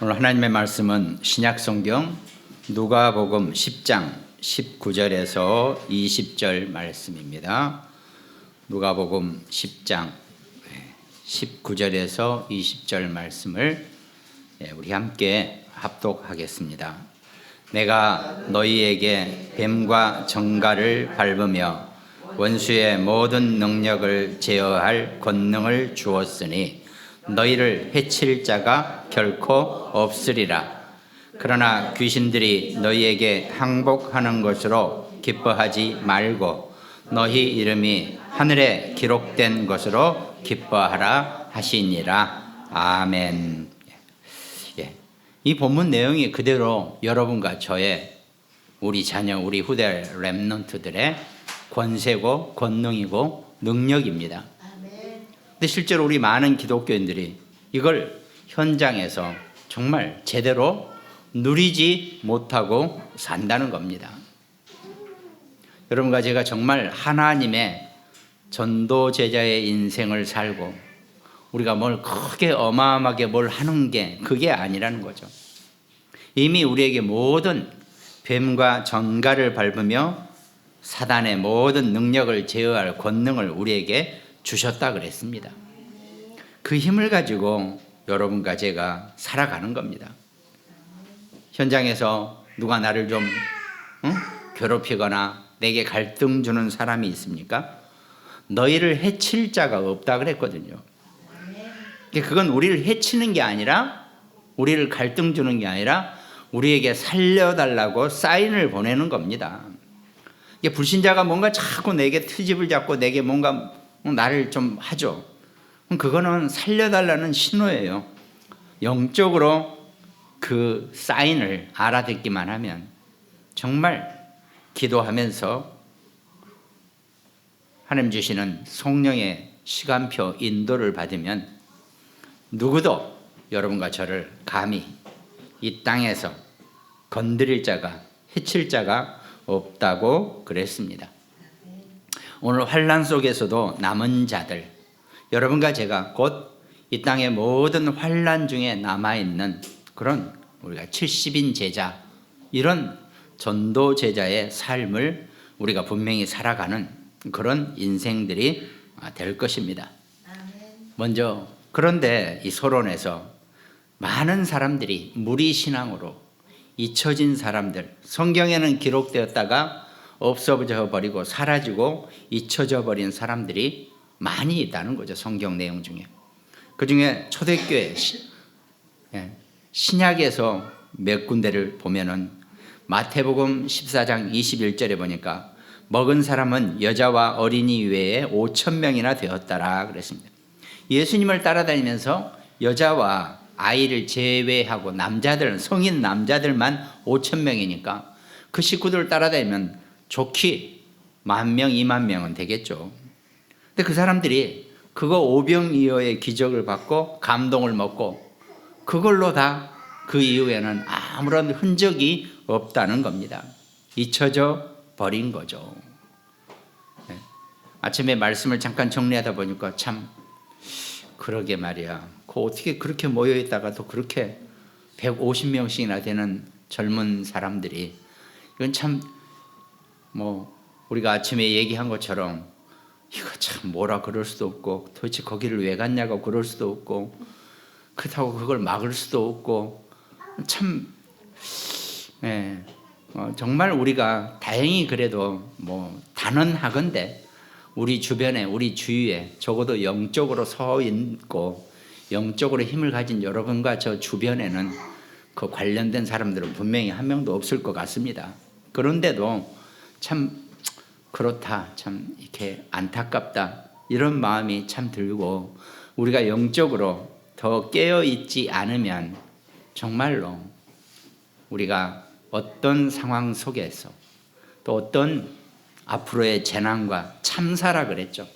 오늘 하나님의 말씀은 신약성경 누가복음 10장 19절에서 20절 말씀입니다. 누가복음 10장 19절에서 20절 말씀을 우리 함께 합독하겠습니다. 내가 너희에게 뱀과 정갈을 밟으며 원수의 모든 능력을 제어할 권능을 주었으니 너희를 해칠 자가 결코 없으리라. 그러나 귀신들이 너희에게 항복하는 것으로 기뻐하지 말고 너희 이름이 하늘에 기록된 것으로 기뻐하라 하시니라. 아멘. 이 본문 내용이 그대로 여러분과 저의 우리 자녀, 우리 후대 렘넌트들의 권세고 권능이고 능력입니다. 근데 실제로 우리 많은 기독교인들이 이걸 현장에서 정말 제대로 누리지 못하고 산다는 겁니다. 여러분과 제가 정말 하나님의 전도 제자의 인생을 살고 우리가 뭘 크게 어마어마하게 뭘 하는 게 그게 아니라는 거죠. 이미 우리에게 모든 뱀과 전갈을 밟으며 사단의 모든 능력을 제어할 권능을 우리에게 주셨다 그랬습니다. 그 힘을 가지고 여러분과 제가 살아가는 겁니다. 현장에서 누가 나를 좀 괴롭히거나 내게 갈등 주는 사람이 있습니까? 너희를 해칠 자가 없다 그랬거든요. 그건 우리를 해치는 게 아니라 우리를 갈등 주는 게 아니라 우리에게 살려달라고 사인을 보내는 겁니다. 불신자가 뭔가 자꾸 내게 트집을 잡고 내게 뭔가 나를 좀 하죠. 그거는 살려달라는 신호예요. 영적으로 그 사인을 알아듣기만 하면 정말 기도하면서 하나님 주시는 성령의 시간표 인도를 받으면 누구도 여러분과 저를 감히 이 땅에서 건드릴 자가 해칠 자가 없다고 그랬습니다. 오늘 환난 속에서도 남은 자들, 여러분과 제가 곧 이 땅의 모든 환난 중에 남아있는 그런 우리가 70인 제자, 이런 전도 제자의 삶을 우리가 분명히 살아가는 그런 인생들이 될 것입니다. 먼저 그런데 이 서론에서 많은 사람들이 무리신앙으로 잊혀진 사람들, 성경에는 기록되었다가 없어져 버리고 사라지고 잊혀져 버린 사람들이 많이 있다는 거죠. 성경 내용 중에. 그 중에 초대교회 신약에서 몇 군데를 보면은 마태복음 14장 21절에 보니까 먹은 사람은 여자와 어린이 외에 5,000명이나 되었더라 그랬습니다. 예수님을 따라다니면서 여자와 아이를 제외하고 남자들, 성인 남자들만 5,000명이니까 그 식구들을 따라다니면 좋기 10,000명, 20,000명은 되겠죠. 근데 그 사람들이 그거 오병이어의 기적을 받고 감동을 먹고 그걸로 다 그 이후에는 아무런 흔적이 없다는 겁니다. 잊혀져 버린 거죠. 아침에 말씀을 잠깐 정리하다 보니까 참 그러게 말이야. 어떻게 그렇게 모여있다가 또 그렇게 150명씩이나 되는 젊은 사람들이, 이건 참 우리가 아침에 얘기한 것처럼 이거 참 뭐라 그럴 수도 없고 도대체 거기를 왜 갔냐고 그럴 수도 없고 그렇다고 그걸 막을 수도 없고 참 정말 우리가 다행히 그래도 단언하건대 우리 주변에 우리 주위에 적어도 영적으로 서 있고 영적으로 힘을 가진 여러분과 저 주변에는 그 관련된 사람들은 분명히 한 명도 없을 것 같습니다. 그런데도 참 그렇다, 참 이렇게 안타깝다, 이런 마음이 참 들고 우리가 영적으로 더 깨어 있지 않으면 정말로 우리가 어떤 상황 속에서 또 어떤 앞으로의 재난과 참사라 그랬죠.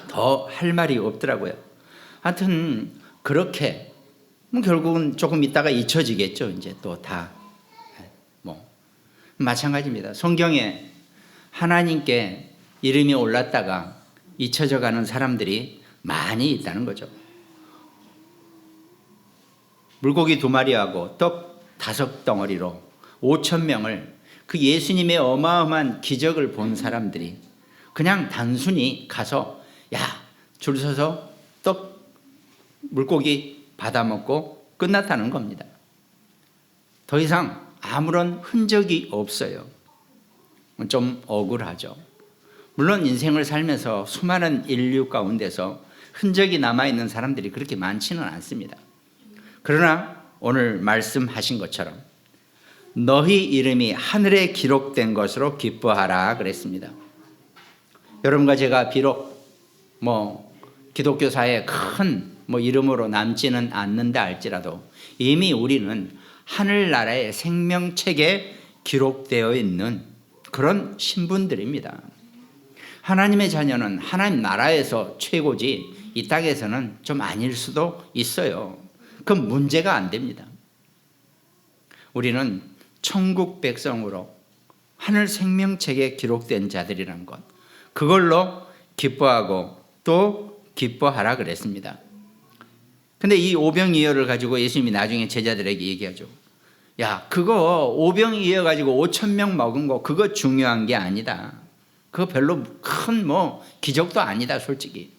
더 할 말이 없더라고요. 하여튼 그렇게 결국은 조금 있다가 잊혀지겠죠. 이제 또 다 마찬가지입니다. 성경에 하나님께 이름이 올랐다가 잊혀져 가는 사람들이 많이 있다는 거죠. 물고기 2마리하고 떡 5덩어리로 5천 명을 그 예수님의 어마어마한 기적을 본 사람들이 그냥 단순히 가서 줄 서서 떡 물고기 받아먹고 끝났다는 겁니다. 더 이상 아무런 흔적이 없어요. 좀 억울하죠. 물론 인생을 살면서 수많은 인류 가운데서 흔적이 남아있는 사람들이 그렇게 많지는 않습니다. 그러나 오늘 말씀하신 것처럼 너희 이름이 하늘에 기록된 것으로 기뻐하라 그랬습니다. 여러분과 제가 비록 기독교사의 큰 이름으로 남지는 않는다 할지라도 이미 우리는 하늘나라의 생명책에 기록되어 있는 그런 신분들입니다. 하나님의 자녀는 하나님 나라에서 최고지 이 땅에서는 좀 아닐 수도 있어요. 그건 문제가 안 됩니다. 우리는 천국 백성으로 하늘 생명책에 기록된 자들이란 것, 그걸로 기뻐하고 또 기뻐하라 그랬습니다. 근데 이 오병이어를 가지고 예수님이 나중에 제자들에게 얘기하죠. 그거 오병이어 가지고 5천 명 먹은 거 그거 중요한 게 아니다. 그거 별로 큰 기적도 아니다 솔직히.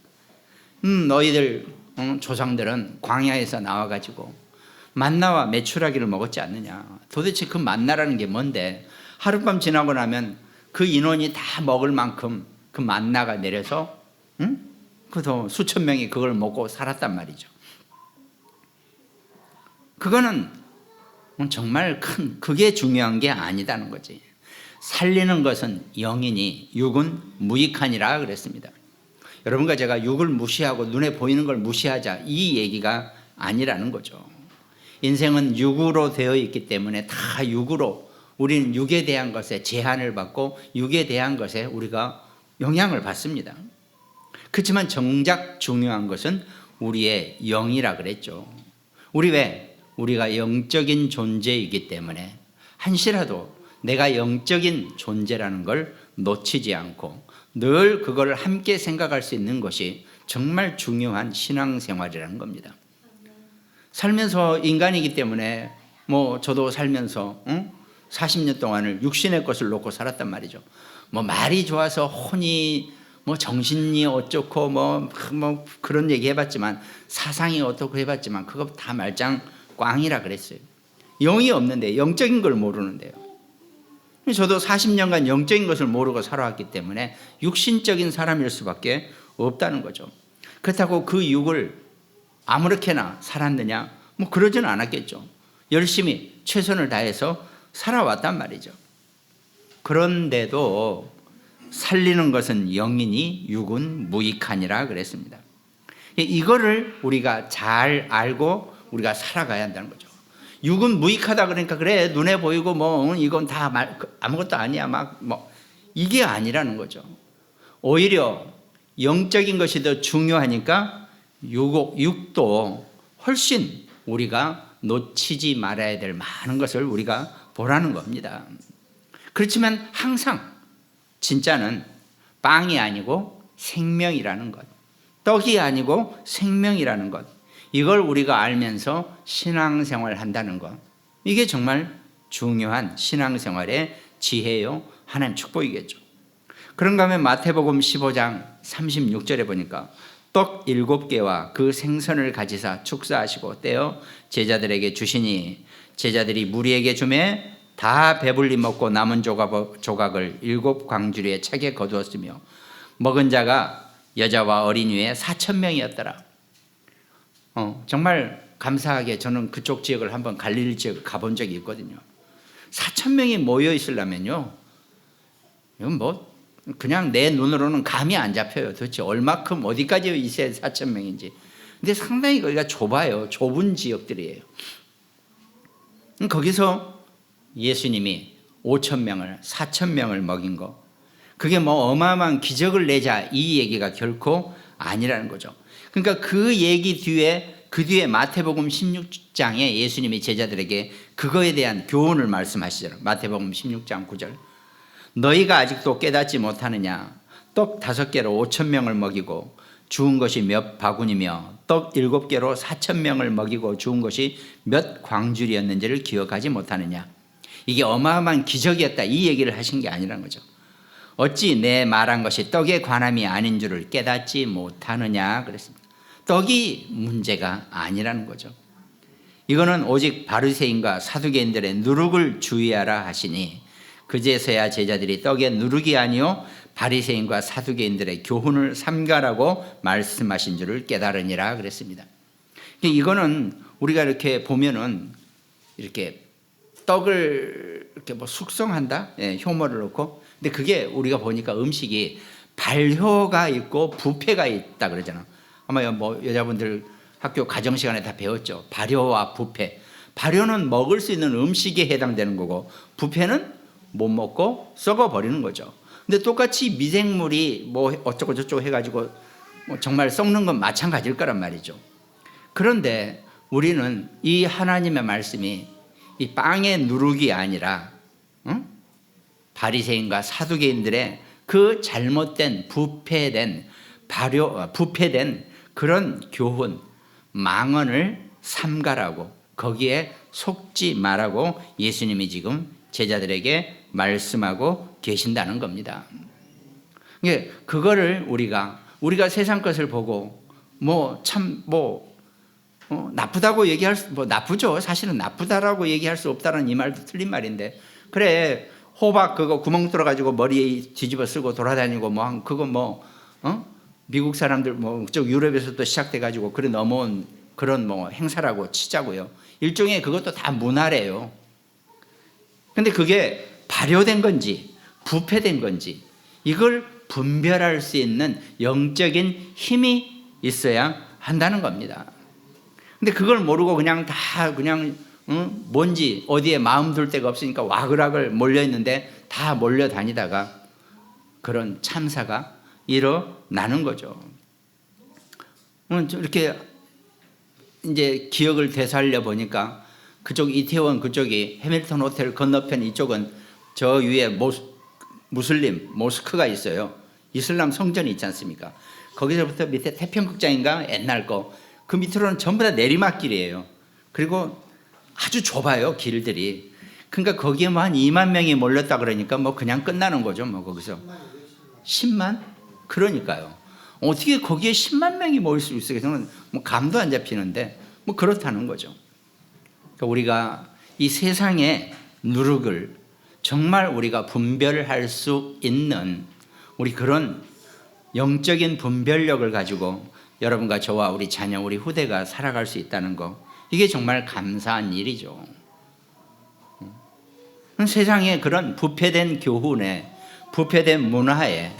너희들 조상들은 광야에서 나와가지고 만나와 메추라기를 먹었지 않느냐. 도대체 그 만나라는 게 뭔데. 하룻밤 지나고 나면 그 인원이 다 먹을 만큼 그 만나가 내려서 그도 수천 명이 그걸 먹고 살았단 말이죠. 그거는 정말 그게 중요한 게 아니다는 거지. 살리는 것은 영이니 육은 무익하니라 그랬습니다. 여러분과 제가 육을 무시하고 눈에 보이는 걸 무시하자 이 얘기가 아니라는 거죠. 인생은 육으로 되어 있기 때문에 다 육으로 우리는 육에 대한 것에 제한을 받고 육에 대한 것에 우리가 영향을 받습니다. 그렇지만 정작 중요한 것은 우리의 영이라 그랬죠. 우리가 영적인 존재이기 때문에 한시라도 내가 영적인 존재라는 걸 놓치지 않고 늘 그걸 함께 생각할 수 있는 것이 정말 중요한 신앙생활이라는 겁니다. 살면서 인간이기 때문에 저도 살면서 40년 동안을 육신의 것을 놓고 살았단 말이죠. 말이 좋아서 혼이 정신이 어쩌고 그런 얘기 해봤지만 사상이 어떻고 해봤지만 그거 다 말짱 꽝이라 그랬어요. 영이 없는데 영적인 걸 모르는데요. 저도 40년간 영적인 것을 모르고 살아왔기 때문에 육신적인 사람일 수밖에 없다는 거죠. 그렇다고 그 육을 아무렇게나 살았느냐? 그러지는 않았겠죠. 열심히 최선을 다해서 살아왔단 말이죠. 그런데도 살리는 것은 영이니 육은 무익하니라 그랬습니다. 이거를 우리가 잘 알고 우리가 살아가야 한다는 거죠. 육은 무익하다 그러니까 그래 눈에 보이고 이건 다 아무것도 아니야 이게 아니라는 거죠. 오히려 영적인 것이 더 중요하니까 육도 훨씬 우리가 놓치지 말아야 될 많은 것을 우리가 보라는 겁니다. 그렇지만 항상 진짜는 빵이 아니고 생명이라는 것, 떡이 아니고 생명이라는 것, 이걸 우리가 알면서 신앙생활을 한다는 것, 이게 정말 중요한 신앙생활의 지혜요 하나님 축복이겠죠. 그런가 하면 마태복음 15장 36절에 보니까 떡 7개와 그 생선을 가지사 축사하시고 떼어 제자들에게 주시니 제자들이 무리에게 주매 다 배불리 먹고 남은 조각을 7 광주리에 차게 거두었으며 먹은 자가 여자와 어린 이에 4,000명이었더라. 정말 감사하게 저는 그쪽 지역을 한번 갈릴리 지역을 가본 적이 있거든요. 4,000명이 모여 있으려면요, 이건 그냥 내 눈으로는 감이 안 잡혀요. 도대체 얼마큼 어디까지 있어야 4,000명인지. 근데 상당히 거기가 좁아요. 좁은 지역들이에요. 거기서 예수님이 5,000명을 4,000명을 먹인 거, 그게 어마어마한 기적을 내자 이 얘기가 결코 아니라는 거죠. 그러니까 그 얘기 뒤에 마태복음 16장에 예수님이 제자들에게 그거에 대한 교훈을 말씀하시잖아요. 마태복음 16장 9절. 너희가 아직도 깨닫지 못하느냐? 떡 5개로 5,000명을 먹이고 주운 것이 몇 바구니며 떡 7개로 4,000명을 먹이고 죽은 것이 몇 광줄이었는지를 기억하지 못하느냐. 이게 어마어마한 기적이었다, 이 얘기를 하신 게 아니라는 거죠. 어찌 내 말한 것이 떡에 관함이 아닌 줄을 깨닫지 못하느냐 그랬습니다. 떡이 문제가 아니라는 거죠. 이거는 오직 바리새인과 사두개인들의 누룩을 주의하라 하시니 그제서야 제자들이 떡의 누룩이 아니요 바리새인과 사두개인들의 교훈을 삼가라고 말씀하신 줄을 깨달으니라 그랬습니다. 이거는 우리가 이렇게 보면은 이렇게 떡을 이렇게 뭐 숙성한다, 효모를 넣고. 근데 그게 우리가 보니까 음식이 발효가 있고 부패가 있다 그러잖아. 아마 뭐 여자분들 학교 가정 시간에 다 배웠죠. 발효와 부패. 발효는 먹을 수 있는 음식에 해당되는 거고, 부패는 못 먹고 썩어 버리는 거죠. 근데 똑같이 미생물이 뭐 어쩌고 저쩌고 해가지고 뭐 정말 썩는 건 마찬가지일 거란 말이죠. 그런데 우리는 이 하나님의 말씀이 이 빵의 누룩이 아니라 바리새인과 사두개인들의 그 잘못된 부패된 그런 교훈, 망언을 삼가라고, 거기에 속지 말라고 예수님이 지금 제자들에게 말씀하고 계신다는 겁니다. 그거를 우리가 세상 것을 보고 나쁘다고 얘기할 수, 나쁘죠. 사실은 나쁘다라고 얘기할 수 없다는 이 말도 틀린 말인데, 그래 호박 그거 구멍 뚫어가지고 머리에 뒤집어 쓰고 돌아다니고 미국 사람들 쪽 유럽에서도 시작돼가지고 그래 넘어온 그런 행사라고 치자고요. 일종의 그것도 다 문화래요. 근데 그게 발효된 건지 부패된 건지 이걸 분별할 수 있는 영적인 힘이 있어야 한다는 겁니다. 근데 그걸 모르고 그냥 뭔지 어디에 마음 둘 데가 없으니까 와글와글 몰려있는데 다 몰려다니다가 그런 참사가 일어나는 거죠. 이렇게 이제 기억을 되살려 보니까 그쪽 이태원 그쪽이 해밀턴 호텔 건너편 이쪽은 저 위에 무슬림 모스크가 있어요. 이슬람 성전이 있지 않습니까? 거기서부터 밑에 태평극장인가 옛날 거 그 밑으로는 전부 다 내리막길이에요. 그리고 아주 좁아요, 길들이. 그러니까 거기에 한 2만 명이 몰렸다 그러니까 그냥 끝나는 거죠. 거기서 10만? 그러니까요. 어떻게 거기에 10만 명이 모일 수 있어요? 저는 감도 안 잡히는데 그렇다는 거죠. 그러니까 우리가 이 세상의 누룩을 정말 우리가 분별할 수 있는 우리 그런 영적인 분별력을 가지고 여러분과 저와 우리 자녀, 우리 후대가 살아갈 수 있다는 거, 이게 정말 감사한 일이죠. 세상에 그런 부패된 교훈에, 부패된 문화에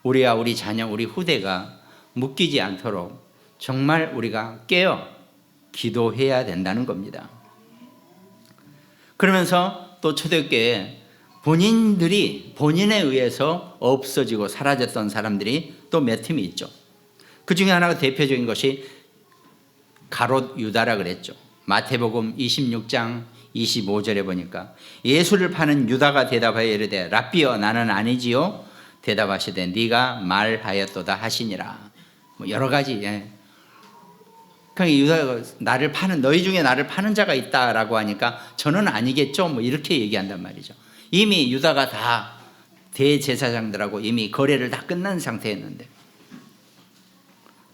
우리와 우리 자녀, 우리 후대가 묶이지 않도록 정말 우리가 깨어 기도해야 된다는 겁니다. 그러면서 또 초대교회에 본인들이 본인에 의해서 없어지고 사라졌던 사람들이 또 몇 팀이 있죠. 그 중에 하나가 대표적인 것이 가롯 유다라 그랬죠. 마태복음 26장 25절에 보니까 예수를 파는 유다가 대답하여 이르되 랍비여 나는 아니지요. 대답하시되 네가 말하였도다 하시니라. 여러 가지. 그러니까 유다가 너희 중에 나를 파는 자가 있다라고 하니까 저는 아니겠죠. 이렇게 얘기한단 말이죠. 이미 유다가 다 대제사장들하고 이미 거래를 다 끝난 상태였는데,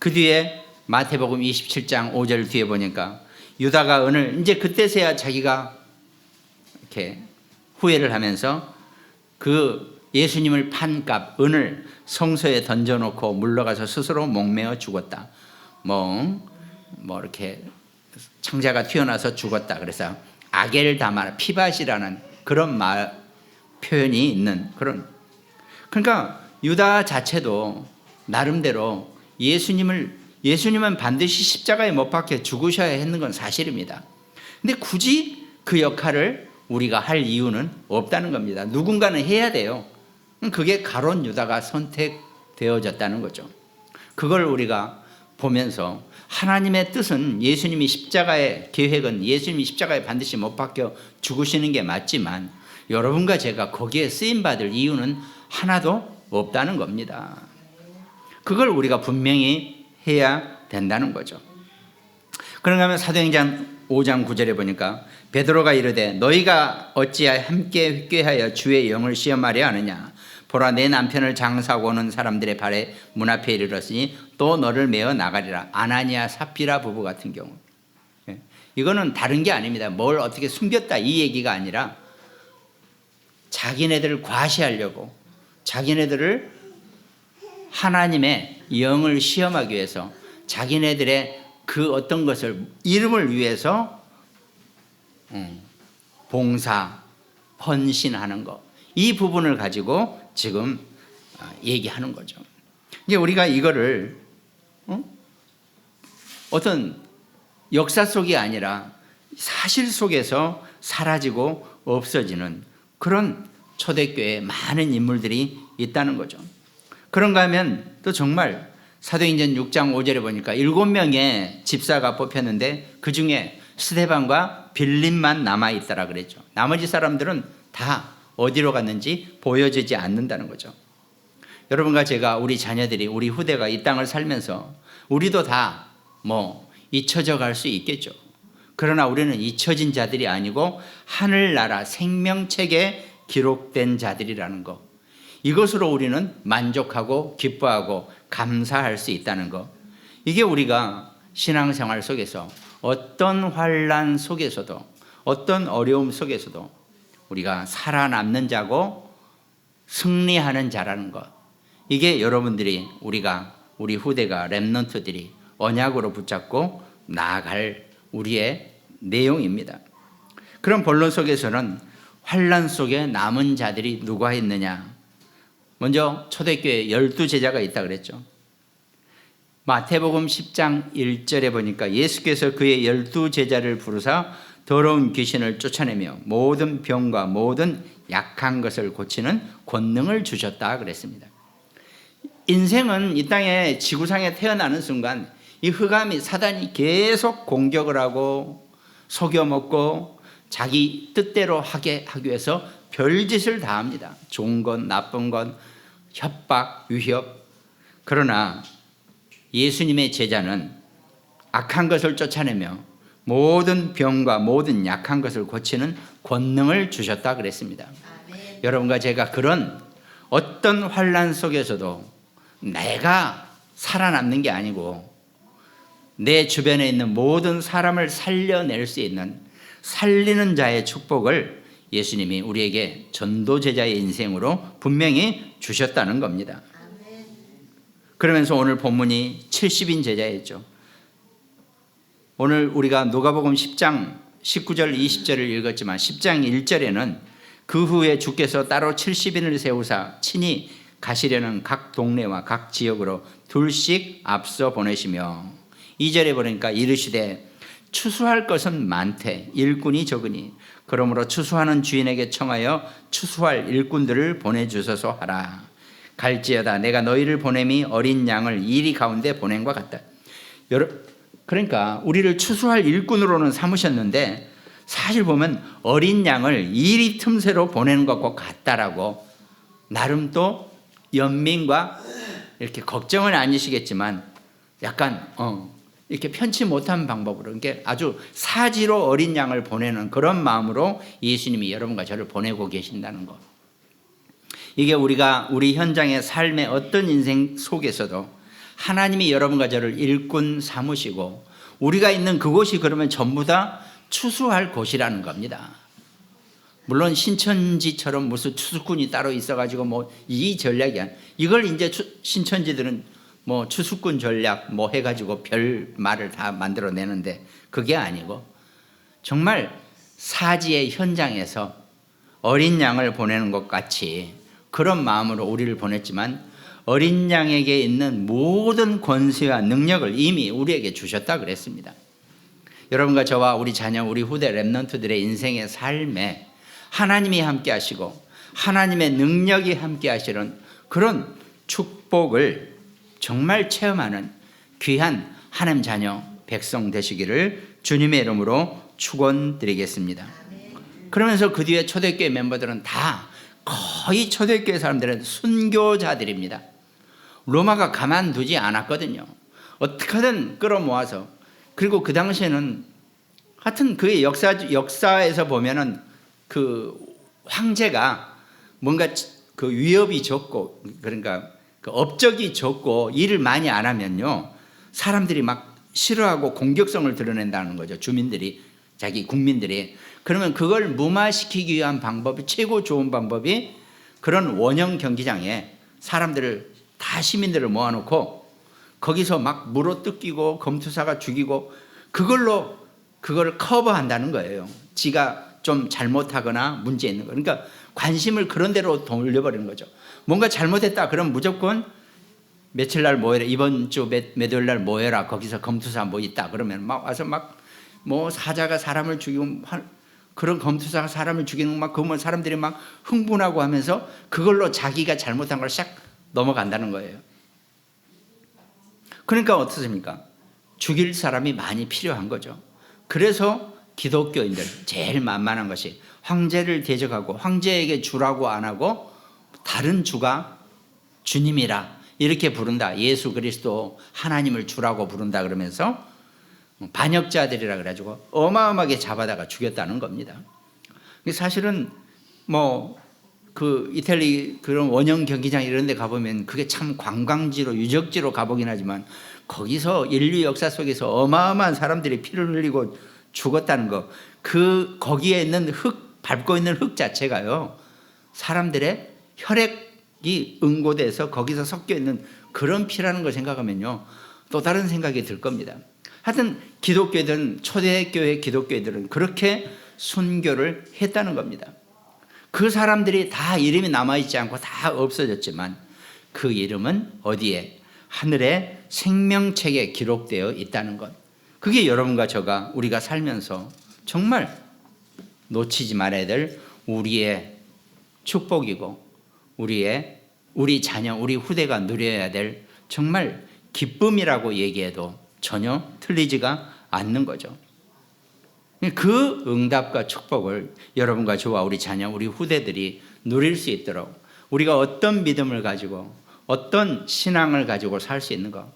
그 뒤에 마태복음 27장 5절 뒤에 보니까 유다가 은을 이제 그때서야 자기가 이렇게 후회를 하면서 그 예수님을 판 값 은을 성소에 던져놓고 물러가서 스스로 목매어 죽었다. 이렇게 창자가 튀어나와서 죽었다. 그래서 아겔다마 피밭이라는 그런 표현이 있는 그런. 그러니까 유다 자체도 나름대로 예수님은 반드시 십자가에 못 박혀 죽으셔야 했는 건 사실입니다. 근데 굳이 그 역할을 우리가 할 이유는 없다는 겁니다. 누군가는 해야 돼요. 그게 가롯 유다가 선택되어졌다는 거죠. 그걸 우리가 보면서 하나님의 뜻은 예수님이 십자가의 계획은 예수님이 십자가에 반드시 못 박혀 죽으시는 게 맞지만 여러분과 제가 거기에 쓰임받을 이유는 하나도 없다는 겁니다. 그걸 우리가 분명히 해야 된다는 거죠. 그런가 하면 사도행전 5장 9절에 보니까 베드로가 이르되 너희가 어찌하여 함께 꾀하여 주의 영을 시험하려 하느냐. 보라 내 남편을 장사하고 오는 사람들의 발에 문 앞에 이르렀으니 또 너를 메어 나가리라. 아나니아 삽비라 부부 같은 경우. 이거는 다른 게 아닙니다. 뭘 어떻게 숨겼다 이 얘기가 아니라 자기네들을 과시하려고 자기네들을 하나님의 영을 시험하기 위해서 자기네들의 그 어떤 것을 이름을 위해서 봉사, 헌신하는 것, 이 부분을 가지고 지금 얘기하는 거죠. 이제 우리가 이거를 어떤 역사 속이 아니라 사실 속에서 사라지고 없어지는 그런 초대교회에 많은 인물들이 있다는 거죠. 그런가 하면 또 정말 사도행전 6장 5절에 보니까 7명의 집사가 뽑혔는데 그 중에 스데반과 빌립만 남아있더라 그랬죠. 나머지 사람들은 다 어디로 갔는지 보여지지 않는다는 거죠. 여러분과 제가 우리 자녀들이 우리 후대가 이 땅을 살면서 우리도 다 잊혀져 갈 수 있겠죠. 그러나 우리는 잊혀진 자들이 아니고 하늘나라 생명책에 기록된 자들이라는 것, 이것으로 우리는 만족하고 기뻐하고 감사할 수 있다는 것, 이게 우리가 신앙생활 속에서 어떤 환난 속에서도 어떤 어려움 속에서도 우리가 살아남는 자고 승리하는 자라는 것, 이게 여러분들이 우리 후대가 렘넌트들이 언약으로 붙잡고 나아갈 우리의 내용입니다. 그런 본론 속에서는 환난 속에 남은 자들이 누가 있느냐. 먼저 초대교회에 12제자가 있다 그랬죠. 마태복음 10장 1절에 보니까 예수께서 그의 12제자를 부르사 더러운 귀신을 쫓아내며 모든 병과 모든 약한 것을 고치는 권능을 주셨다 그랬습니다. 인생은 이 땅에 지구상에 태어나는 순간 이 흑암이 사단이 계속 공격을 하고 속여먹고 자기 뜻대로 하게 하기 위해서 별짓을 다 합니다. 좋은 것, 나쁜 것, 협박, 위협. 그러나 예수님의 제자는 악한 것을 쫓아내며 모든 병과 모든 약한 것을 고치는 권능을 주셨다 그랬습니다. 아멘. 여러분과 제가 그런 어떤 환난 속에서도 내가 살아남는 게 아니고 내 주변에 있는 모든 사람을 살려낼 수 있는 살리는 자의 축복을 예수님이 우리에게 전도제자의 인생으로 분명히 주셨다는 겁니다. 그러면서 오늘 본문이 70인 제자였죠. 오늘 우리가 누가복음 10장 19절 20절을 읽었지만 10장 1절에는 그 후에 주께서 따로 70인을 세우사 친히 가시려는 각 동네와 각 지역으로 둘씩 앞서 보내시며 2절에 보니까 이르시되 추수할 것은 많되 일꾼이 적으니 그러므로 추수하는 주인에게 청하여 추수할 일꾼들을 보내주소서 하라. 갈지어다 내가 너희를 보냄이 어린 양을 이리 가운데 보낸 것 같다. 그러니까 우리를 추수할 일꾼으로는 삼으셨는데 사실 보면 어린 양을 이리 틈새로 보내는 것과 같다라고 나름 또 연민과 이렇게 걱정은 아니시겠지만 약간 이렇게 편치 못한 방법으로 이렇게 아주 사지로 어린 양을 보내는 그런 마음으로 예수님이 여러분과 저를 보내고 계신다는 것. 이게 우리 현장의 삶의 어떤 인생 속에서도 하나님이 여러분과 저를 일꾼 삼으시고 우리가 있는 그곳이 그러면 전부 다 추수할 곳이라는 겁니다. 물론 신천지처럼 무슨 추수꾼이 따로 있어가지고 이 전략이 아니야. 이걸 이제 신천지들은 추수꾼 전략 해가지고 별 말을 다 만들어내는데 그게 아니고 정말 사지의 현장에서 어린 양을 보내는 것 같이 그런 마음으로 우리를 보냈지만 어린 양에게 있는 모든 권세와 능력을 이미 우리에게 주셨다 그랬습니다. 여러분과 저와 우리 자녀, 우리 후대 렘넌트들의 인생의 삶에 하나님이 함께 하시고 하나님의 능력이 함께 하시는 그런 축복을 정말 체험하는 귀한 하나님 자녀 백성 되시기를 주님의 이름으로 축원드리겠습니다. 그러면서 그 뒤에 초대교회 멤버들은 다 거의 초대교회 사람들은 순교자들입니다. 로마가 가만두지 않았거든요. 어떻게든 끌어모아서 그리고 그 당시에는 하여튼 그의 역사에서 보면은 그 황제가 뭔가 그 위협이 적고, 그러니까 그 업적이 적고 일을 많이 안 하면요, 사람들이 막 싫어하고 공격성을 드러낸다는 거죠. 주민들이, 자기 국민들이. 그러면 그걸 무마시키기 위한 방법이, 최고 좋은 방법이 그런 원형 경기장에 사람들을, 다 시민들을 모아놓고 거기서 막 물어뜯기고 검투사가 죽이고 그걸 커버한다는 거예요. 지가 좀 잘못하거나 문제 있는 거. 그러니까 관심을 그런 데로 돌려버리는 거죠. 뭔가 잘못했다 그럼 무조건 며칠 날 모여라, 이번 주 몇 월 날 모여라, 거기서 검투사 뭐 있다 그러면 막 와서 막 뭐 사자가 사람을 죽이고, 그런 검투사가 사람을 죽이는 막 그러면 사람들이 막 흥분하고 하면서 그걸로 자기가 잘못한 걸 싹 넘어간다는 거예요. 그러니까 어떻습니까? 죽일 사람이 많이 필요한 거죠. 그래서 기독교인들 제일 만만한 것이 황제를 대적하고 황제에게 주라고 안 하고 다른 주가 주님이라 이렇게 부른다. 예수 그리스도 하나님을 주라고 부른다 그러면서 반역자들이라 그래가지고 어마어마하게 잡아다가 죽였다는 겁니다. 사실은 뭐 그 이탈리 그런 원형 경기장 이런 데 가보면 그게 참 관광지로 유적지로 가보긴 하지만 거기서 인류 역사 속에서 어마어마한 사람들이 피를 흘리고 죽었다는 거, 거기에 있는 밟고 있는 흙 자체가요, 사람들의 혈액이 응고돼서 거기서 섞여 있는 그런 피라는 걸 생각하면요, 또 다른 생각이 들 겁니다. 하여튼 기독교들은, 초대교회 기독교들은 그렇게 순교를 했다는 겁니다. 그 사람들이 다 이름이 남아있지 않고 다 없어졌지만 그 이름은 어디에? 하늘의 생명책에 기록되어 있다는 것. 그게 여러분과 저가, 우리가 살면서 정말 놓치지 말아야 될 우리의 축복이고 우리 자녀, 우리 후대가 누려야 될 정말 기쁨이라고 얘기해도 전혀 틀리지가 않는 거죠. 그 응답과 축복을 여러분과 저와 우리 자녀, 우리 후대들이 누릴 수 있도록 우리가 어떤 믿음을 가지고 어떤 신앙을 가지고 살 수 있는 거,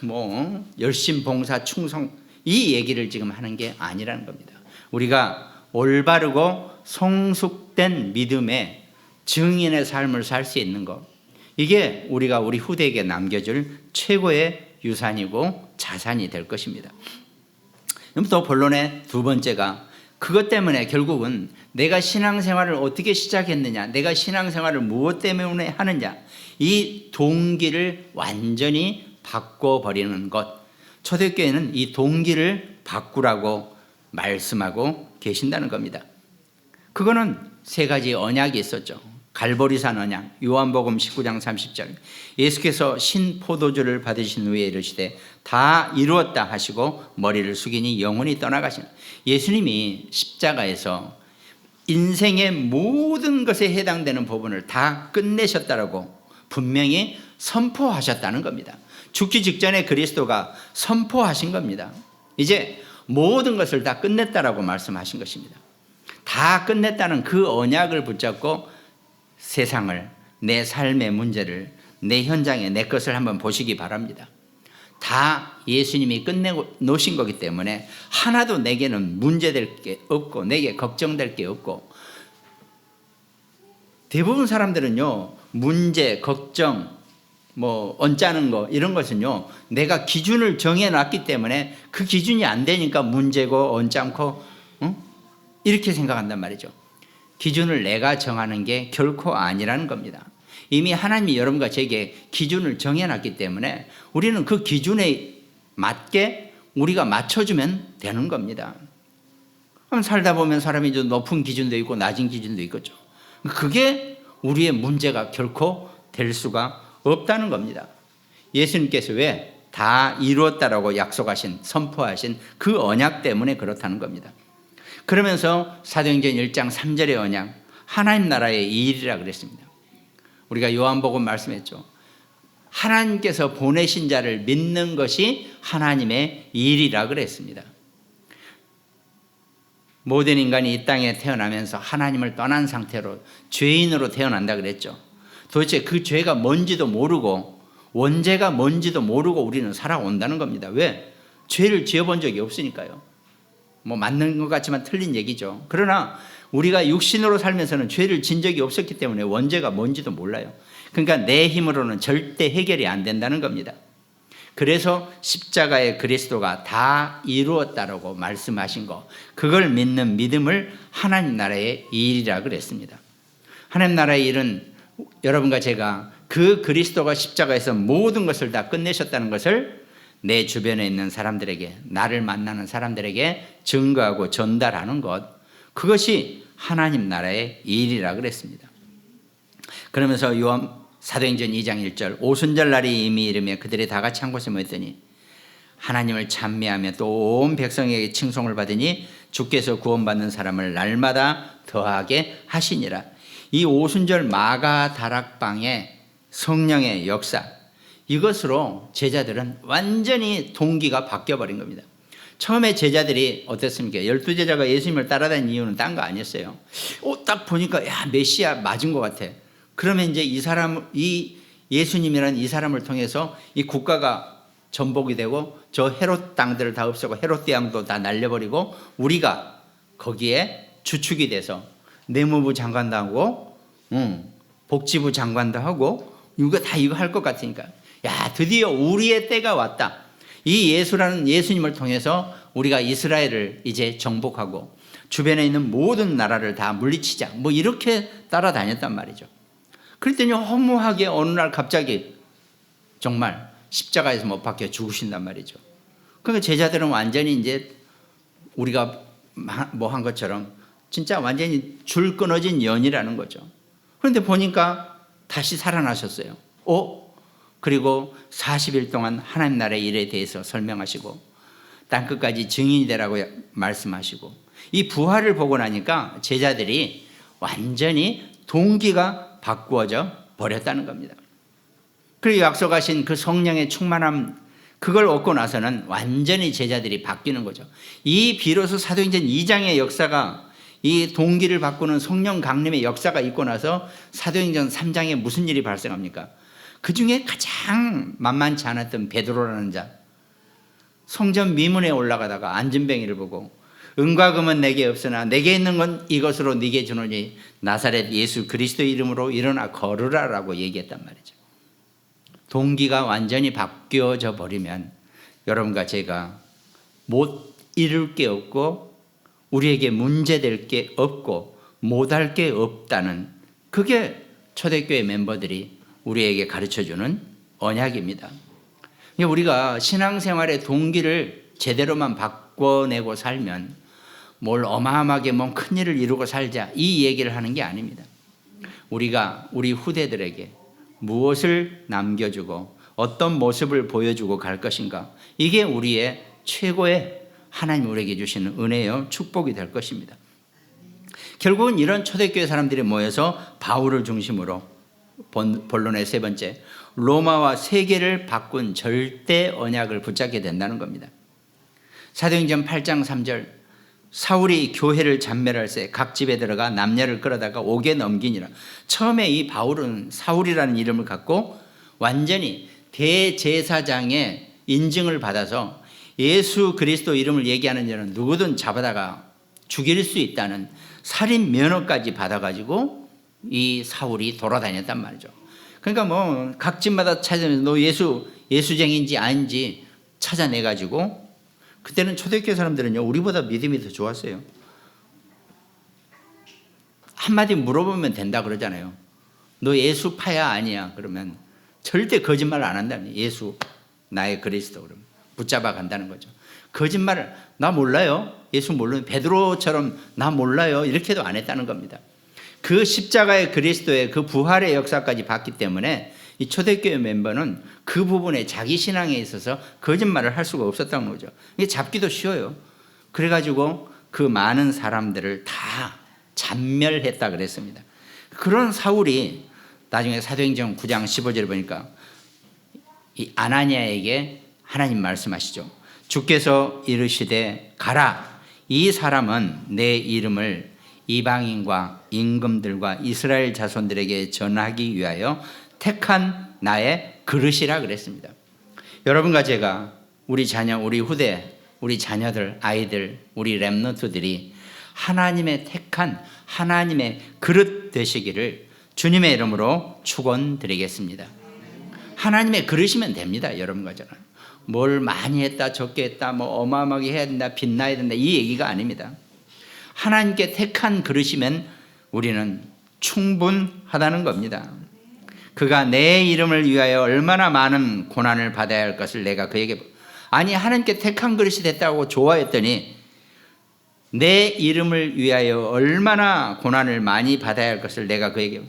뭐 열심 봉사 충성 이 얘기를 지금 하는 게 아니라는 겁니다. 우리가 올바르고 성숙된 믿음의 증인의 삶을 살 수 있는 것, 이게 우리가 우리 후대에게 남겨줄 최고의 유산이고 자산이 될 것입니다. 또 본론의 두 번째가 그것 때문에 결국은 내가 신앙생활을 어떻게 시작했느냐, 내가 신앙생활을 무엇 때문에 하느냐, 이 동기를 완전히 바꿔버리는 것. 초대교회는 이 동기를 바꾸라고 말씀하고 계신다는 겁니다. 그거는 세 가지 언약이 있었죠. 갈보리산 언약, 요한복음 19장 30절. 예수께서 신포도주를 받으신 후에 이르시되 다 이루었다 하시고 머리를 숙이니 영혼이 떠나가시는, 예수님이 십자가에서 인생의 모든 것에 해당되는 부분을 다 끝내셨다라고 분명히 선포하셨다는 겁니다. 죽기 직전에 그리스도가 선포하신 겁니다. 이제 모든 것을 다 끝냈다라고 말씀하신 것입니다. 다 끝냈다는 그 언약을 붙잡고 세상을, 내 삶의 문제를, 내 현장에 내 것을 한번 보시기 바랍니다. 다 예수님이 끝내놓으신 거기 때문에 하나도 내게는 문제될 게 없고 내게 걱정될 게 없고, 대부분 사람들은요, 문제, 걱정, 뭐 언짢은 거 이런 것은요, 내가 기준을 정해놨기 때문에 그 기준이 안 되니까 문제고 언짢고 이렇게 생각한단 말이죠. 기준을 내가 정하는 게 결코 아니라는 겁니다. 이미 하나님이 여러분과 제게 기준을 정해놨기 때문에 우리는 그 기준에 맞게 우리가 맞춰주면 되는 겁니다. 살다 보면 사람이 좀 높은 기준도 있고 낮은 기준도 있겠죠. 그게 우리의 문제가 결코 될 수가 없다는 겁니다. 예수님께서 왜 다 이루었다라고 약속하신, 선포하신 그 언약 때문에 그렇다는 겁니다. 그러면서 사도행전 1장 3절의 언약, 하나님 나라의 일이라 그랬습니다. 우리가 요한복음 말씀했죠. 하나님께서 보내신 자를 믿는 것이 하나님의 일이라 그랬습니다. 모든 인간이 이 땅에 태어나면서 하나님을 떠난 상태로 죄인으로 태어난다 그랬죠. 도대체 그 죄가 뭔지도 모르고 원죄가 뭔지도 모르고 우리는 살아온다는 겁니다. 왜? 죄를 지어본 적이 없으니까요. 뭐 맞는 것 같지만 틀린 얘기죠. 그러나 우리가 육신으로 살면서는 죄를 진 적이 없었기 때문에 원죄가 뭔지도 몰라요. 그러니까 내 힘으로는 절대 해결이 안 된다는 겁니다. 그래서 십자가의 그리스도가 다 이루었다라고 말씀하신 거, 그걸 믿는 믿음을 하나님 나라의 일이라 그랬습니다. 하나님 나라의 일은 여러분과 제가 그 그리스도가 십자가에서 모든 것을 다 끝내셨다는 것을 내 주변에 있는 사람들에게, 나를 만나는 사람들에게 증거하고 전달하는 것, 그것이 하나님 나라의 일이라 그랬습니다. 그러면서 사도행전 2장 1절, 오순절 날이 이미 이르며 그들이 다 같이 한 곳에 모였더니 하나님을 찬미하며 또 온 백성에게 칭송을 받으니 주께서 구원받는 사람을 날마다 더하게 하시니라. 이 오순절 마가 다락방의 성령의 역사, 이것으로 제자들은 완전히 동기가 바뀌어버린 겁니다. 처음에 제자들이 어땠습니까? 12제자가 예수님을 따라다니는 이유는 딴 거 아니었어요. 딱 보니까 야, 메시아 맞은 것 같아. 그러면 이제 이 예수님이라는 이 사람을 통해서 이 국가가 전복이 되고 저 헤롯 땅들을 다 없애고 헤롯 대왕도 다 날려버리고 우리가 거기에 주축이 돼서 내무부 장관도 하고 복지부 장관도 하고 이거 할 것 같으니까 야, 드디어 우리의 때가 왔다. 이 예수라는 예수님을 통해서 우리가 이스라엘을 이제 정복하고 주변에 있는 모든 나라를 다 물리치자, 뭐 이렇게 따라다녔단 말이죠. 그랬더니 허무하게 어느 날 갑자기 정말 십자가에서 못 박혀 죽으신단 말이죠. 그러니까 제자들은 완전히 이제 우리가 뭐 한 것처럼 진짜 완전히 줄 끊어진 연이라는 거죠. 그런데 보니까 다시 살아나셨어요. 그리고 40일 동안 하나님 나라의 일에 대해서 설명하시고 땅끝까지 증인이 되라고 말씀하시고 이 부활을 보고 나니까 제자들이 완전히 동기가 바꾸어져 버렸다는 겁니다. 그리고 약속하신 그 성령의 충만함, 그걸 얻고 나서는 완전히 제자들이 바뀌는 거죠. 이 비로소 사도행전 2장의 역사가, 이 동기를 바꾸는 성령 강림의 역사가 있고 나서 사도행전 3장에 무슨 일이 발생합니까? 그 중에 가장 만만치 않았던 베드로라는 자, 성전 미문에 올라가다가 안진뱅이를 보고 은과 금은 내게 없으나 내게 있는 건 이것으로 네게 주노니 나사렛 예수 그리스도의 이름으로 일어나 걸으라라고 얘기했단 말이죠. 동기가 완전히 바뀌어져 버리면 여러분과 제가 못 이룰 게 없고 우리에게 문제될 게 없고 못할 게 없다는, 그게 초대교회 멤버들이 우리에게 가르쳐주는 언약입니다. 우리가 신앙생활의 동기를 제대로만 바꿔내고 살면 뭘 어마어마하게 뭔 큰일을 이루고 살자, 이 얘기를 하는 게 아닙니다. 우리가 우리 후대들에게 무엇을 남겨주고 어떤 모습을 보여주고 갈 것인가, 이게 우리의 최고의 하나님 우리에게 주시는 은혜요 축복이 될 것입니다. 결국은 이런 초대교회 사람들이 모여서 바울을 중심으로 본론의 세 번째, 로마와 세계를 바꾼 절대 언약을 붙잡게 된다는 겁니다. 사도행전 8장 3절, 사울이 교회를 잔멸할세 각 집에 들어가 남녀를 끌어다가 옥에 넘기니라. 처음에 이 바울은 사울이라는 이름을 갖고 완전히 대제사장의 인증을 받아서 예수 그리스도 이름을 얘기하는 자는 누구든 잡아다가 죽일 수 있다는 살인 면허까지 받아가지고 이 사울이 돌아다녔단 말이죠. 그러니까 뭐 각 집마다 찾아내서 너 예수쟁인지 아닌지 찾아내가지고, 그때는 초대교회 사람들은요 우리보다 믿음이 더 좋았어요. 한마디 물어보면 된다 그러잖아요. 너 예수파야 아니야? 그러면 절대 거짓말을 안 한다니. 예수 나의 그리스도 그러면 붙잡아 간다는 거죠. 거짓말을 나 몰라요. 예수 모르는 베드로처럼 나 몰라요. 이렇게도 안 했다는 겁니다. 그 십자가의 그리스도의 그 부활의 역사까지 봤기 때문에 이 초대교회 멤버는 그 부분에 자기 신앙에 있어서 거짓말을 할 수가 없었던 거죠. 이게 잡기도 쉬워요. 그래가지고 그 많은 사람들을 다 잔멸했다 그랬습니다. 그런 사울이 나중에 사도행전 9장 15절에 보니까 이 아나니아에게 하나님 말씀하시죠. 주께서 이르시되 가라, 이 사람은 내 이름을 이방인과 임금들과 이스라엘 자손들에게 전하기 위하여 택한 나의 그릇이라 그랬습니다. 여러분과 제가 우리 자녀, 우리 후대, 우리 자녀들, 아이들, 우리 렘넌트들이 하나님의 택한 하나님의 그릇 되시기를 주님의 이름으로 축원드리겠습니다. 하나님의 그릇이면 됩니다. 여러분과 저는 뭘 많이 했다, 적게 했다, 뭐 어마어마하게 해야 된다, 빛나야 된다, 이 얘기가 아닙니다. 하나님께 택한 그릇이면 우리는 충분하다는 겁니다. 그가 내 이름을 위하여 얼마나 많은 고난을 받아야 할 것을 내가 그에게, 아니 하나님께 택한 그릇이 됐다고 좋아했더니 내 이름을 위하여 얼마나 고난을 많이 받아야 할 것을 내가 그에게,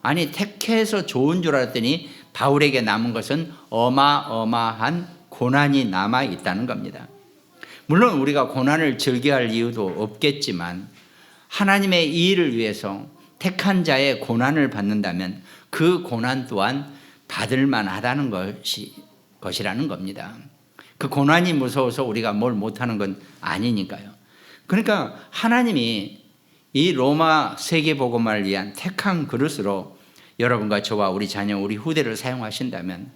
아니 택해서 좋은 줄 알았더니 바울에게 남은 것은 어마어마한 고난이 남아 있다는 겁니다. 물론 우리가 고난을 즐겨할 이유도 없겠지만 하나님의 이 일을 위해서 택한 자의 고난을 받는다면 그 고난 또한 받을 만하다는 것이라는 겁니다. 그 고난이 무서워서 우리가 뭘 못하는 건 아니니까요. 그러니까 하나님이 이 로마 세계복음화를 위한 택한 그릇으로 여러분과 저와 우리 자녀, 우리 후대를 사용하신다면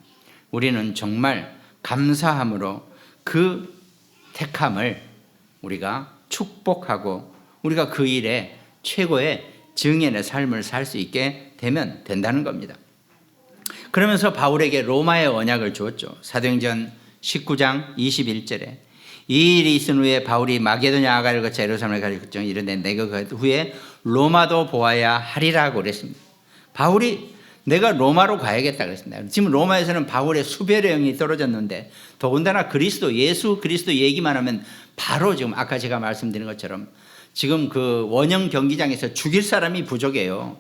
우리는 정말 감사함으로 그 택함을 우리가 축복하고 우리가 그 일에 최고의 증인의 삶을 살 수 있게 되면 된다는 겁니다. 그러면서 바울에게 로마의 언약을 주었죠. 사도행전 19장 21절에 이 일이 있은 후에 바울이 마게도냐 아가를 거쳐 예루살렘에 가리켰죠. 이르되 내가 그 후에 로마도 보아야 하리라고 그랬습니다. 바울이 내가 로마로 가야겠다 그랬습니다. 지금 로마에서는 바울의 수별의 영이 떨어졌는데 더군다나 그리스도, 예수 그리스도 얘기만 하면 바로 지금 아까 제가 말씀드린 것처럼 지금 그 원형 경기장에서 죽일 사람이 부족해요.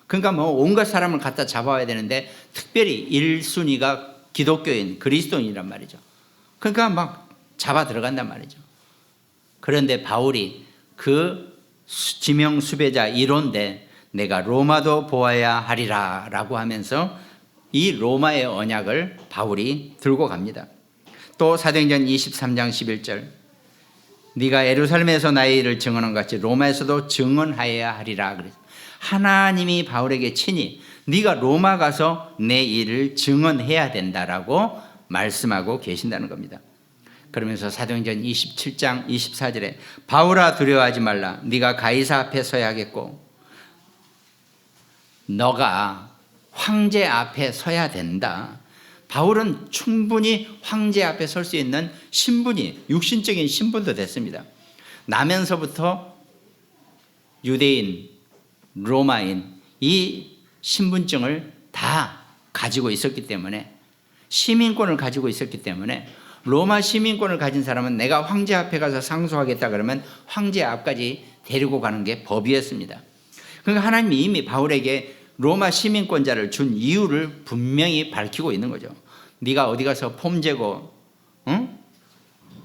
그러니까 뭐 온갖 사람을 갖다 잡아야 되는데 특별히 1순위가 기독교인, 그리스도인이란 말이죠. 그러니까 막 잡아 들어간단 말이죠. 그런데 바울이 그 지명 수배자 1호인데 내가 로마도 보아야 하리라 라고 하면서 이 로마의 언약을 바울이 들고 갑니다. 또 사도행전 23장 11절 네가 예루살렘에서 나의 일을 증언한 같이 로마에서도 증언하여야 하리라 그랬어요. 하나님이 바울에게 친히 네가 로마 가서 내 일을 증언해야 된다라고 말씀하고 계신다는 겁니다. 그러면서 사도행전 27장 24절에 바울아 두려워하지 말라 네가 가이사 앞에 서야 하겠고 너가 황제 앞에 서야 된다. 바울은 충분히 황제 앞에 설 수 있는 신분이, 육신적인 신분도 됐습니다. 나면서부터 유대인, 로마인 이 신분증을 다 가지고 있었기 때문에, 시민권을 가지고 있었기 때문에 로마 시민권을 가진 사람은 내가 황제 앞에 가서 상소하겠다 그러면 황제 앞까지 데리고 가는 게 법이었습니다. 그러니까 하나님이 이미 바울에게 로마 시민권자를 준 이유를 분명히 밝히고 있는 거죠. 네가 어디 가서 폼재고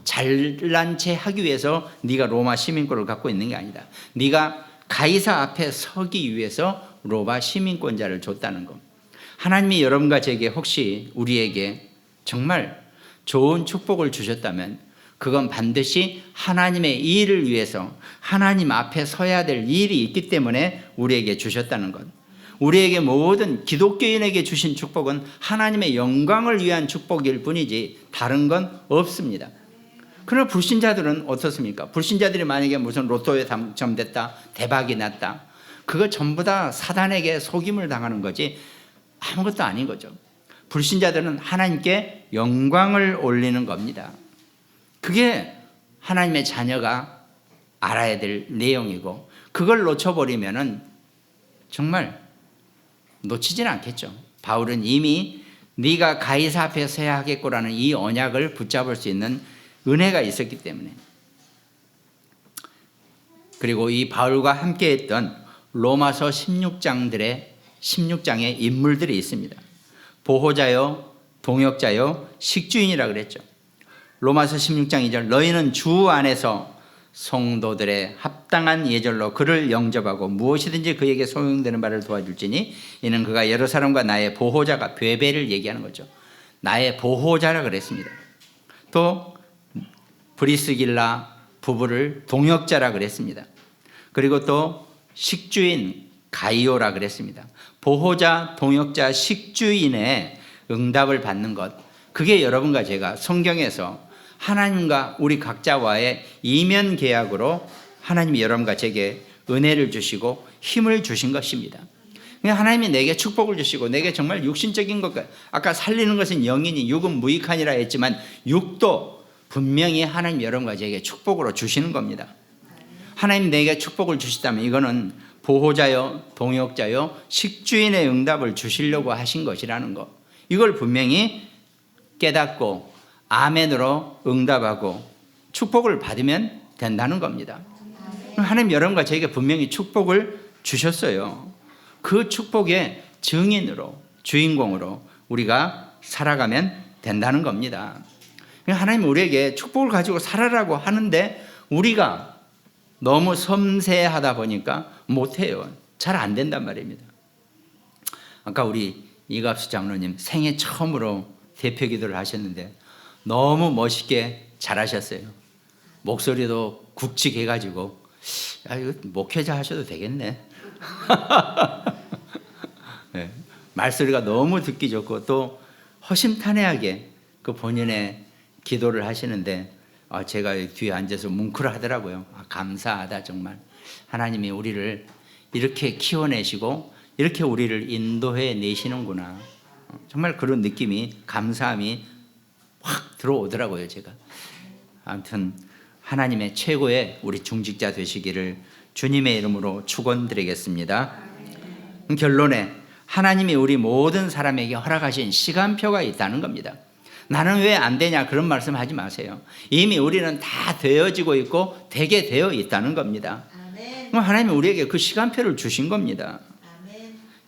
잘난 체 하기 위해서 네가 로마 시민권을 갖고 있는 게 아니다. 네가 가이사 앞에 서기 위해서 로마 시민권자를 줬다는 것. 하나님이 여러분과 저에게 혹시 우리에게 정말 좋은 축복을 주셨다면 그건 반드시 하나님의 일을 위해서 하나님 앞에 서야 될 일이 있기 때문에 우리에게 주셨다는 것. 우리에게 모든 기독교인에게 주신 축복은 하나님의 영광을 위한 축복일 뿐이지 다른 건 없습니다. 그러나 불신자들은 어떻습니까? 불신자들이 만약에 무슨 로또에 당첨됐다, 대박이 났다, 그거 전부 다 사단에게 속임을 당하는 거지 아무것도 아닌 거죠. 불신자들은 하나님께 영광을 올리는 겁니다. 그게 하나님의 자녀가 알아야 될 내용이고 그걸 놓쳐버리면은 정말 놓치지는 않겠죠. 바울은 이미 네가 가이사 앞에 서야 하겠구라는 이 언약을 붙잡을 수 있는 은혜가 있었기 때문에. 그리고 이 바울과 함께했던 로마서 16장의 인물들이 있습니다. 보호자요, 동역자요, 식주인이라 그랬죠. 로마서 16장 2절 너희는 주 안에서 성도들의 합당한 예절로 그를 영접하고 무엇이든지 그에게 소용되는 바를 도와줄지니 이는 그가 여러 사람과 나의 보호자가 베베를 얘기하는 거죠. 나의 보호자라 그랬습니다. 또 브리스길라 부부를 동역자라 그랬습니다. 그리고 또 식주인 가이오라 그랬습니다. 보호자, 동역자, 식주인의 응답을 받는 것, 그게 여러분과 제가 성경에서 하나님과 우리 각자와의 이면 계약으로 하나님이 여러분과 제게 은혜를 주시고 힘을 주신 것입니다. 하나님이 내게 축복을 주시고 내게 정말 육신적인 것, 아까 살리는 것은 영이니 육은 무익하니라 했지만 육도 분명히 하나님 여러분과 제게 축복으로 주시는 겁니다. 하나님 내게 축복을 주시다면 이거는 보호자요, 동역자요, 식주인의 응답을 주시려고 하신 것이라는 것. 이걸 분명히 깨닫고 아멘으로 응답하고 축복을 받으면 된다는 겁니다. 하나님 여러분과 저에게 분명히 축복을 주셨어요. 그 축복의 증인으로, 주인공으로 우리가 살아가면 된다는 겁니다. 하나님 우리에게 축복을 가지고 살아라고 하는데 우리가 너무 섬세하다 보니까 못해요. 잘 안 된단 말입니다. 아까 우리 이갑수 장로님 생애 처음으로 대표 기도를 하셨는데 너무 멋있게 잘하셨어요. 목소리도 굵직해가지고 이거 목회자 하셔도 되겠네. 네, 말소리가 너무 듣기 좋고 또 허심탄회하게 그 본인의 기도를 하시는데 제가 뒤에 앉아서 뭉클하더라고요. 감사하다 정말. 하나님이 우리를 이렇게 키워내시고 이렇게 우리를 인도해 내시는구나. 정말 그런 느낌이, 감사함이 확 들어오더라고요 제가. 아무튼 하나님의 최고의 우리 중직자 되시기를 주님의 이름으로 축원드리겠습니다. 결론에 하나님이 우리 모든 사람에게 허락하신 시간표가 있다는 겁니다. 나는 왜 안 되냐 그런 말씀하지 마세요. 이미 우리는 다 되어지고 있고 되게 되어 있다는 겁니다. 그럼 하나님이 우리에게 그 시간표를 주신 겁니다.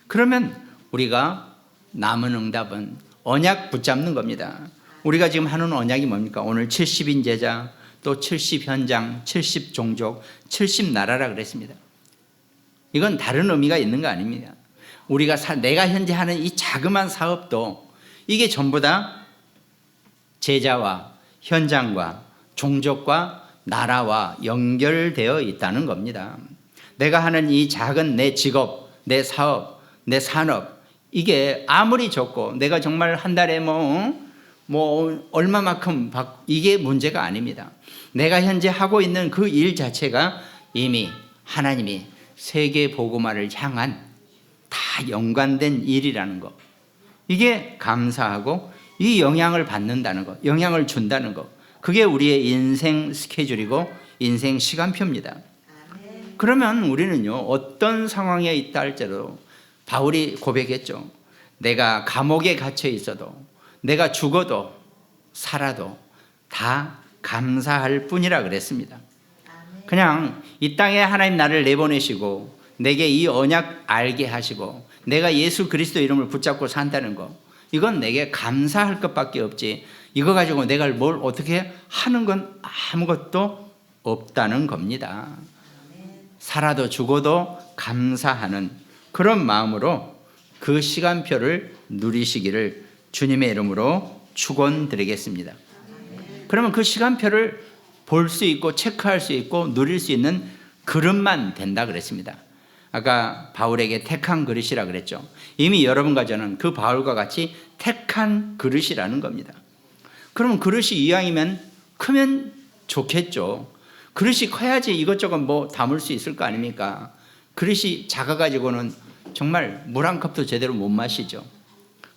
그러면 우리가 남은 응답은 언약 붙잡는 겁니다. 우리가 지금 하는 언약이 뭡니까? 오늘 70인 제자, 또 70현장, 70종족, 70나라라 그랬습니다. 이건 다른 의미가 있는 거 아닙니다. 우리가 내가 현재 하는 이 자그마한 사업도 이게 전부 다 제자와 현장과 종족과 나라와 연결되어 있다는 겁니다. 내가 하는 이 작은 내 직업, 내 사업, 내 산업, 이게 아무리 적고 내가 정말 한 달에 얼마만큼 이게 문제가 아닙니다. 내가 현재 하고 있는 그 일 자체가 이미 하나님이 세계 복음화를 향한 다 연관된 일이라는 것. 이게 감사하고 이 영향을 받는다는 것, 영향을 준다는 것. 그게 우리의 인생 스케줄이고 인생 시간표입니다. 그러면 우리는요, 어떤 상황에 있다 할지라도 바울이 고백했죠. 내가 감옥에 갇혀 있어도, 내가 죽어도 살아도 다 감사할 뿐이라 그랬습니다. 그냥 이 땅에 하나님 나를 내보내시고 내게 이 언약 알게 하시고 내가 예수 그리스도 이름을 붙잡고 산다는 거, 이건 내게 감사할 것밖에 없지 이거 가지고 내가 뭘 어떻게 하는 건 아무것도 없다는 겁니다. 살아도 죽어도 감사하는 그런 마음으로 그 시간표를 누리시기를 주님의 이름으로 축원드리겠습니다. 그러면 그 시간표를 볼 수 있고 체크할 수 있고 누릴 수 있는 그릇만 된다 그랬습니다. 아까 바울에게 택한 그릇이라 그랬죠. 이미 여러분과 저는 그 바울과 같이 택한 그릇이라는 겁니다. 그러면 그릇이 이왕이면 크면 좋겠죠. 그릇이 커야지 이것저것 담을 수 있을 거 아닙니까? 그릇이 작아가지고는 정말 물 한 컵도 제대로 못 마시죠.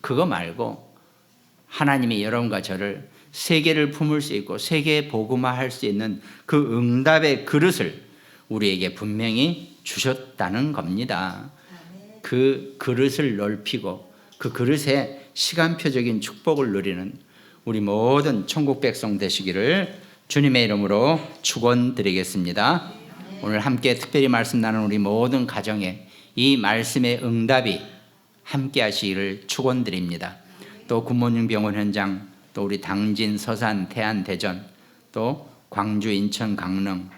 그거 말고 하나님이 여러분과 저를 세계를 품을 수 있고 세계 복음화할 수 있는 그 응답의 그릇을 우리에게 분명히 주셨다는 겁니다. 그 그릇을 넓히고 그 그릇에 시간표적인 축복을 누리는 우리 모든 천국 백성 되시기를 주님의 이름으로 축원드리겠습니다. 오늘 함께 특별히 말씀 나눈 우리 모든 가정에 이 말씀의 응답이 함께 하시기를 축원드립니다. 또 굿모닝 병원 현장, 또 우리 당진, 서산, 태안, 대전, 또 광주, 인천, 강릉,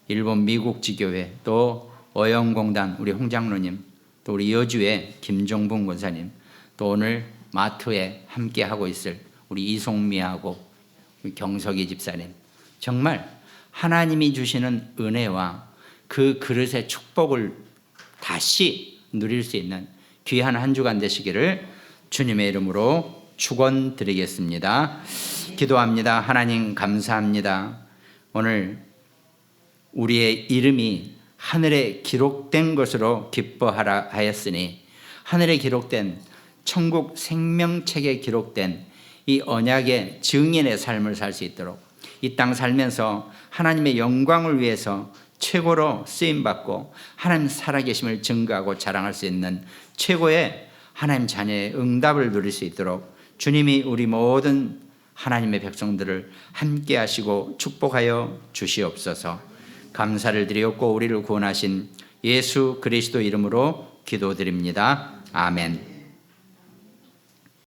일본 미국지교회, 또 어영공단 우리 홍장로님, 또 우리 여주의 김종분 권사님, 또 오늘 마트에 함께 하고 있을 우리 이송미하고 우리 경석이 집사님, 정말 하나님이 주시는 은혜와 그 그릇의 축복을 다시 누릴 수 있는 귀한 한 주간 되시기를 주님의 이름으로 축원드리겠습니다. 기도합니다. 하나님 감사합니다. 오늘 우리의 이름이 하늘에 기록된 것으로 기뻐하라 하였으니 하늘에 기록된 천국 생명책에 기록된 이 언약의 증인의 삶을 살 수 있도록 이 땅 살면서 하나님의 영광을 위해서 최고로 쓰임받고 하나님 살아계심을 증거하고 자랑할 수 있는 최고의 하나님 자녀의 응답을 누릴 수 있도록 주님이 우리 모든 하나님의 백성들을 함께 하시고 축복하여 주시옵소서. 감사를 드리옵고 우리를 구원하신 예수 그리스도 이름으로 기도드립니다. 아멘.